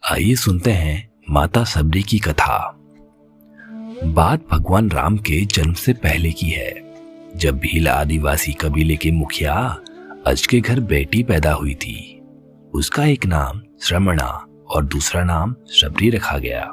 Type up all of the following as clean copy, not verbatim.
आइए सुनते हैं माता सबरी की कथा। बात भगवान राम के जन्म से पहले की है, जब भील आदिवासी कबीले के मुखिया अज के घर बेटी पैदा हुई थी। उसका एक नाम श्रमणा और दूसरा नाम शबरी रखा गया।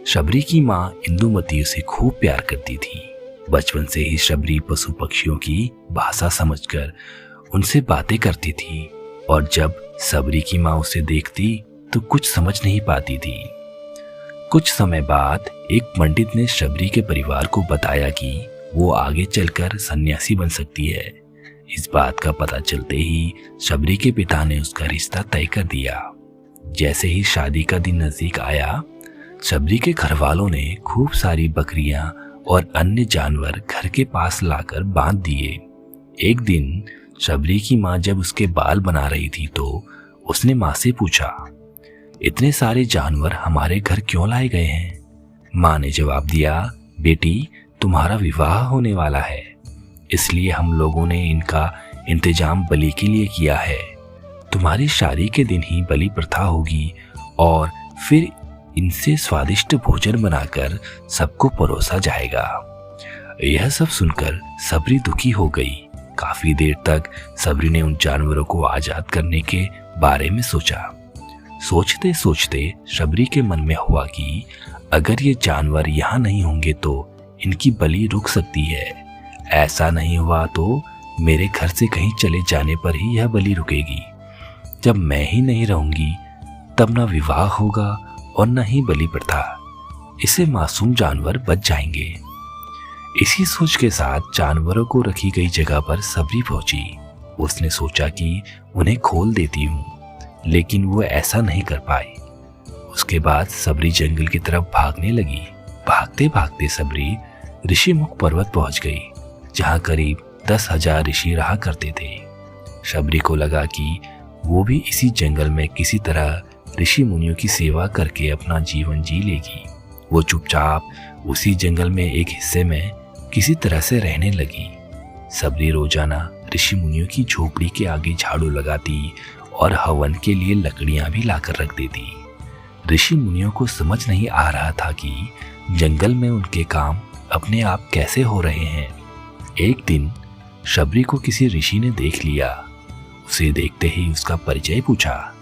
शबरी की माँ इंदुमती उसे खूब प्यार करती थी। बचपन से ही शबरी पशु पक्षियों की भाषा समझकर उनसे बातें करती थी, और जब शबरी की माँ उसे देखती तो कुछ समझ नहीं पाती थी। कुछ समय बाद एक पंडित ने शबरी के परिवार को बताया कि वो आगे चलकर सन्यासी बन सकती है। इस बात का पता चलते ही शबरी के पिता ने उसका रिश्ता तय कर दिया। जैसे ही शादी का दिन नजदीक आया, शबरी के घर वालों ने खूब सारी बकरियां और अन्य जानवर घर के पास लाकर बांध दिए। एक दिन शबरी की माँ जब उसके बाल बना रही थी तो उसने माँ से पूछा, इतने सारे जानवर हमारे घर क्यों लाए गए हैं? माँ ने जवाब दिया, बेटी तुम्हारा विवाह होने वाला है, इसलिए हम लोगों ने इनका इंतजाम बलि के लिए किया है। तुम्हारी शादी के दिन ही बलि प्रथा होगी और फिर इनसे स्वादिष्ट भोजन बनाकर सबको परोसा जाएगा। यह सब सुनकर सबरी दुखी हो गई। काफी देर तक सबरी ने उन जानवरों को आजाद करने के बारे में सोचा। सोचते सोचते शबरी के मन में हुआ कि अगर ये जानवर यहाँ नहीं होंगे तो इनकी बलि रुक सकती है। ऐसा नहीं हुआ तो मेरे घर से कहीं चले जाने पर ही यह बलि रुकेगी। जब मैं ही नहीं रहूंगी तब न विवाह होगा और न ही बलि प्रथा। इससे मासूम जानवर बच जाएंगे। इसी सोच के साथ जानवरों को रखी गई जगह पर सबरी पहुंची। उसने सोचा कि उन्हें खोल देती हूँ, लेकिन वो ऐसा नहीं कर पाई। उसके बाद सबरी जंगल की तरफ भागने लगी। भागते भागते सबरी ऋषिमुख पर्वत पहुंच गई, जहां करीब 10,000 ऋषि रहा करते थे। शबरी को लगा कि वो भी इसी जंगल में किसी तरह ऋषि मुनियों की सेवा करके अपना जीवन जी लेगी। वो चुपचाप उसी जंगल में एक हिस्से में किसी तरह से रहने लगी। सबरी रोजाना ऋषि मुनियों की झोपड़ी के आगे झाड़ू लगाती और हवन के लिए लकड़ियां भी लाकर रख देती। ऋषि मुनियों को समझ नहीं आ रहा था कि जंगल में उनके काम अपने आप कैसे हो रहे हैं। एक दिन शबरी को किसी ऋषि ने देख लिया। उसे देखते ही उसका परिचय पूछा।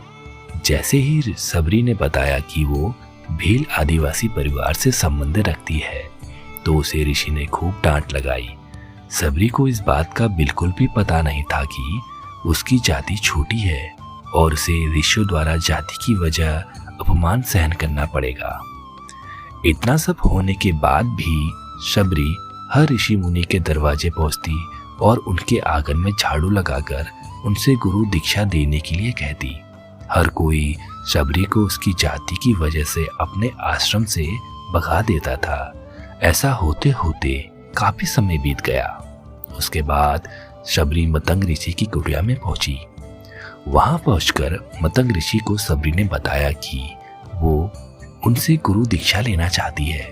जैसे ही सबरी ने बताया कि वो भील आदिवासी परिवार से संबंध रखती है, तो उसे ऋषि ने खूब डांट लगाई। सबरी को इस बात का बिल्कुल भी पता नहीं था कि उसकी जाति छोटी है और उसे ऋषियों द्वारा जाति की वजह अपमान सहन करना पड़ेगा। इतना सब होने के बाद भी शबरी हर ऋषि मुनि के दरवाजे पहुंचती और उनके आंगन में झाड़ू लगाकर उनसे गुरु दीक्षा देने के लिए कहती। हर कोई शबरी को उसकी जाति की वजह से अपने आश्रम से भगा देता था। ऐसा होते होते काफी समय बीत गया। उसके बाद शबरी मतंग ऋषि की कुटिया में पहुंची। वहां पहुंचकर मतंग ऋषि को सबरी ने बताया कि वो उनसे गुरु दीक्षा लेना चाहती है।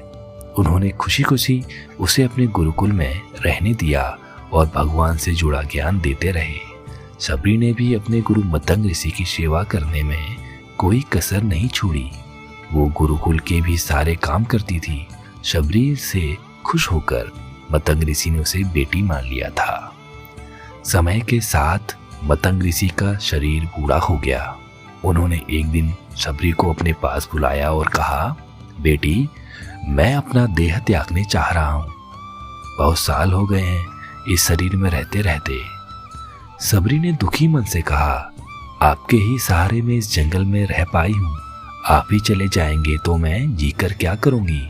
उन्होंने खुशी खुशी उसे अपने गुरुकुल में रहने दिया और भगवान से जुड़ा ज्ञान देते रहे। सबरी ने भी अपने गुरु मतंग ऋषि की सेवा करने में कोई कसर नहीं छोड़ी। वो गुरुकुल के भी सारे काम करती थी। शबरी से खुश होकर मतंग ऋषि ने उसे बेटी मान लिया था। समय के साथ मतंग ऋषि का शरीर बूढ़ा हो गया। उन्होंने एक दिन शबरी को अपने पास बुलाया और कहा, बेटी मैं अपना देह त्यागने चाह रहा हूँ। बहुत साल हो गए हैं इस शरीर में रहते रहते। सबरी ने दुखी मन से कहा, आपके ही सहारे में इस जंगल में रह पाई हूँ। आप ही चले जाएंगे तो मैं जीकर क्या करूँगी?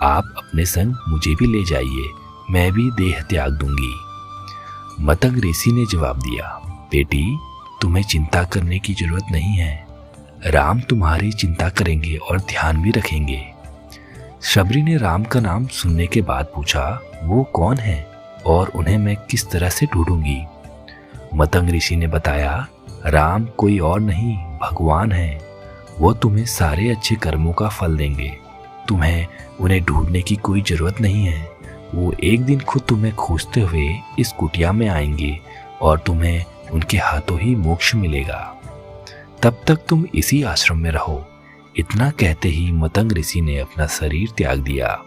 आप अपने संग मुझे भी ले जाइए, मैं भी देह त्याग दूंगी। मतंग ऋषि ने जवाब दिया, बेटी तुम्हें चिंता करने की जरूरत नहीं है। राम तुम्हारी चिंता करेंगे और ध्यान भी रखेंगे। शबरी ने राम का नाम सुनने के बाद पूछा, वो कौन है और उन्हें मैं किस तरह से ढूंढूंगी? मतंग ऋषि ने बताया, राम कोई और नहीं भगवान है। वो तुम्हें सारे अच्छे कर्मों का फल देंगे। तुम्हें उन्हें ढूंढने की कोई जरूरत नहीं है। वो एक दिन खुद तुम्हें खोजते हुए इस कुटिया में आएंगे और तुम्हें उनके हाथों ही मोक्ष मिलेगा। तब तक तुम इसी आश्रम में रहो। इतना कहते ही मतंग ऋषि ने अपना शरीर त्याग दिया।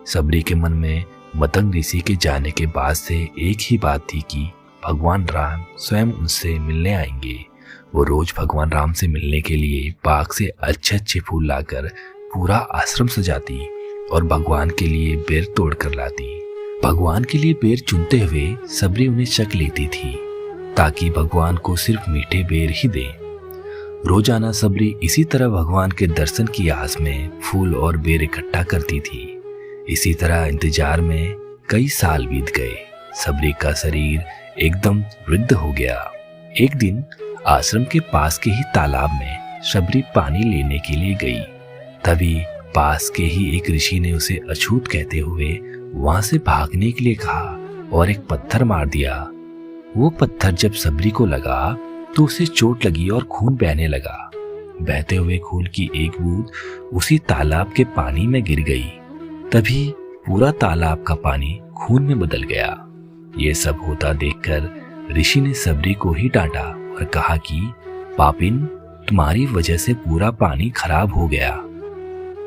सबरी के मन में मतंग ऋषि के जाने के बाद से एक ही बात थी कि भगवान राम स्वयं उनसे मिलने आएंगे। वो रोज भगवान राम से मिलने के लिए बाग से अच्छे अच्छे फूल लाकर पूरा आश्रम सजाती और भगवान के लिए बेर तोड़ कर लाती। भगवान के लिए बेर चुनते हुए सबरी उन्हें शक लेती थी ताकि भगवान को सिर्फ मीठे बेर ही दे। रोजाना सबरी इसी तरह भगवान के दर्शन की आस में फूल और बेर इकट्ठा करती थी। इसी तरह इंतजार में कई साल बीत गए। सबरी का शरीर एकदम वृद्ध हो गया। एक दिन आश्रम के पास के ही तालाब में सबरी पानी लेने के लिए गई। तभी पास के ही एक ऋषि ने उसे अछूत कहते हुए वहां से भागने के लिए कहा और एक पत्थर मार दिया। वो पत्थर जब सबरी को लगा तो उसे चोट लगी और खून बहने लगा। बहते हुए खून की एक बूंद उसी तालाब के पानी में गिर गई। तभी पूरा तालाब का पानी खून में बदल गया। ये सब होता देखकर ऋषि ने सबरी को ही डांटा और कहा कि पापिन, तुम्हारी वजह से पूरा पानी खराब हो गया।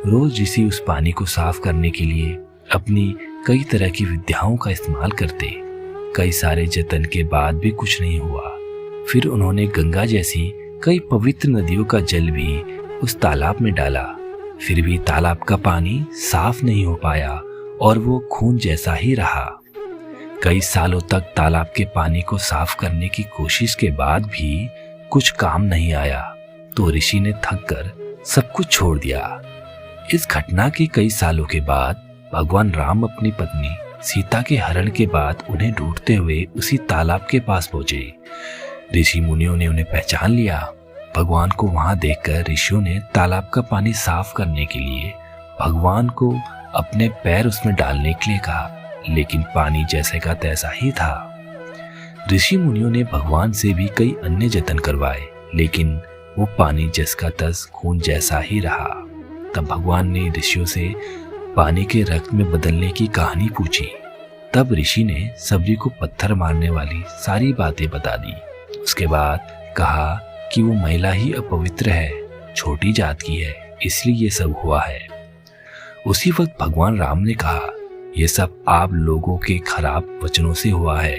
रोज ऋषि उस पानी को साफ करने के लिए अपनी कई तरह की विद्याओं का इस्तेमाल करते। कई सारे जतन के बाद भी कुछ नहीं हुआ। फिर उन्होंने गंगा जैसी कई पवित्र नदियों का जल भी उस तालाब में डाला, फिर भी तालाब का पानी साफ नहीं हो पाया और वो खून जैसा ही रहा। कई सालों तक तालाब के पानी को साफ करने की कोशिश के बाद भी कुछ काम नहीं आया तो ऋषि ने थक कर सब कुछ छोड़ दिया। इस घटना के कई सालों के बाद भगवान राम अपनी पत्नी सीता के हरण के बाद उन्हें ढूंढते हुए उसी तालाब के पास पहुंचे। ऋषि मुनियों ने उन्हें पहचान लिया। भगवान को वहां देखकर ऋषियों ने तालाब का पानी साफ करने के लिए भगवान को अपने पैर उसमें डालने के लिए कहा, लेकिन पानी जैसे का तैसा ही था। ऋषि मुनियों ने भगवान से भी कई अन्य जतन करवाए, लेकिन वो पानी जस का तस खून जैसा ही रहा। तब भगवान ने ऋषियों से पानी के रक्त में बदलने की कहानी पूछी। तब ऋषि ने सबरी को पत्थर मारने वाली सारी बातें बता दी। उसके बाद कहा कि वो महिला ही अपवित्र है, छोटी जात की है, इसलिए ये सब हुआ है। उसी वक्त भगवान राम ने कहा, ये सब आप लोगों के खराब वचनों से हुआ है।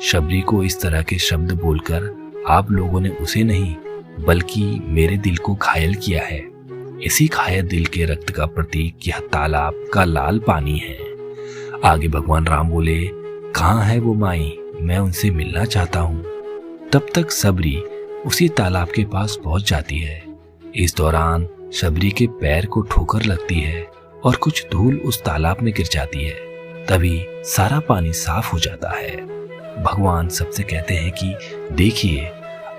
शबरी को इस तरह के शब्द बोलकर आप लोगों ने उसे नहीं बल्कि मेरे दिल को घायल किया है। इसी घायल दिल के रक्त का प्रतीक यह तालाब का लाल पानी है। आगे भगवान राम बोले, कहाँ है वो माई, मैं उनसे मिलना चाहता हूँ। तब तक सबरी उसी तालाब के पास पहुंच जाती है। इस दौरान सबरी के पैर को ठोकर लगती है और कुछ धूल उस तालाब में गिर जाती है। तभी सारा पानी साफ हो जाता है। भगवान सबसे कहते हैं कि देखिए,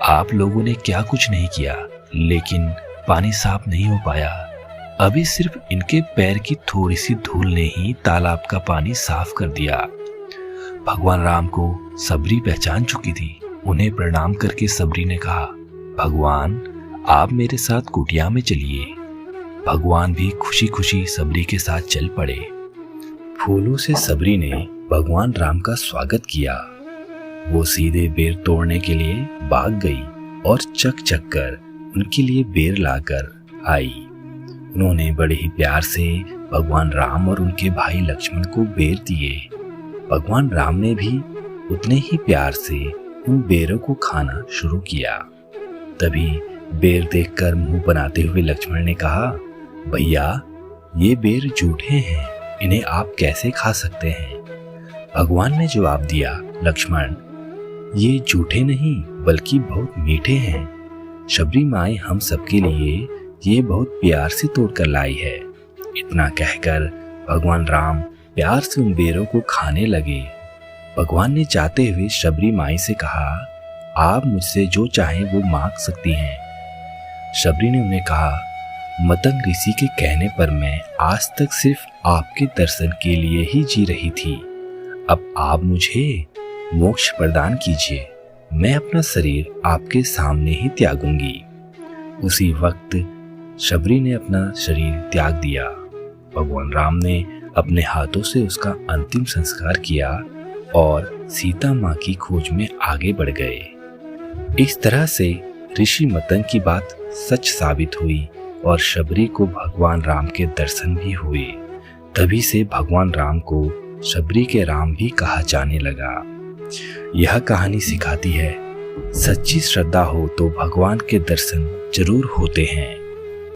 आप लोगों ने क्या कुछ नहीं किया, लेकिन पानी साफ नहीं हो पाया। अभी सिर्फ इनके पैर की थोड़ी सी धूल ने ही तालाब का पानी साफ कर दिया। भगवान राम को सबरी पहचान चुकी थी। उन्हें प्रणाम करके सबरी ने कहा, भगवान आप मेरे साथ कुटिया में चलिए। भगवान भी खुशी खुशी सबरी के साथ चल पड़े। फूलों से सबरी ने भगवान राम का स्वागत किया। वो सीधे बेर तोड़ने के लिए भाग गई और चक चक कर उनके लिए बेर लाकर आई। उन्होंने बड़े ही प्यार से भगवान राम और उनके भाई लक्ष्मण को बेर दिए। भगवान राम ने भी उतने ही प्यार से उन बेरों को खाना शुरू किया। तभी बेर देखकर मुंह बनाते हुए लक्ष्मण ने कहा, भैया ये बेर जूठे हैं, इन्हें आप कैसे खा सकते हैं? भगवान ने जवाब दिया, लक्ष्मण ये जूठे नहीं बल्कि बहुत मीठे हैं। शबरी माई हम सबके लिए ये बहुत प्यार से तोड़कर लाई है। इतना कहकर भगवान राम प्यार से उन बेरों को खाने लगे। भगवान ने जाते हुए शबरी माई से कहा, आप मुझसे जो चाहें वो मांग सकती हैं। शबरी ने उन्हें कहा, मतंग ऋषि के कहने पर मैं आज तक सिर्फ आपके दर्शन के लिए ही जी रही थी। अब आप मुझे मोक्ष प्रदान कीजिए, मैं अपना शरीर आपके सामने ही त्यागूंगी। उसी वक्त शबरी ने अपना शरीर त्याग दिया। भगवान राम ने अपने हाथों से उसका अंतिम संस्कार किया और सीता माँ की खोज में आगे बढ़ गए। इस तरह से ऋषि मतंग की बात सच साबित हुई और शबरी को भगवान राम के दर्शन भी हुए। तभी से भगवान राम को शबरी के राम भी कहा जाने लगा। यह कहानी सिखाती है, सच्ची श्रद्धा हो तो भगवान के दर्शन जरूर होते हैं।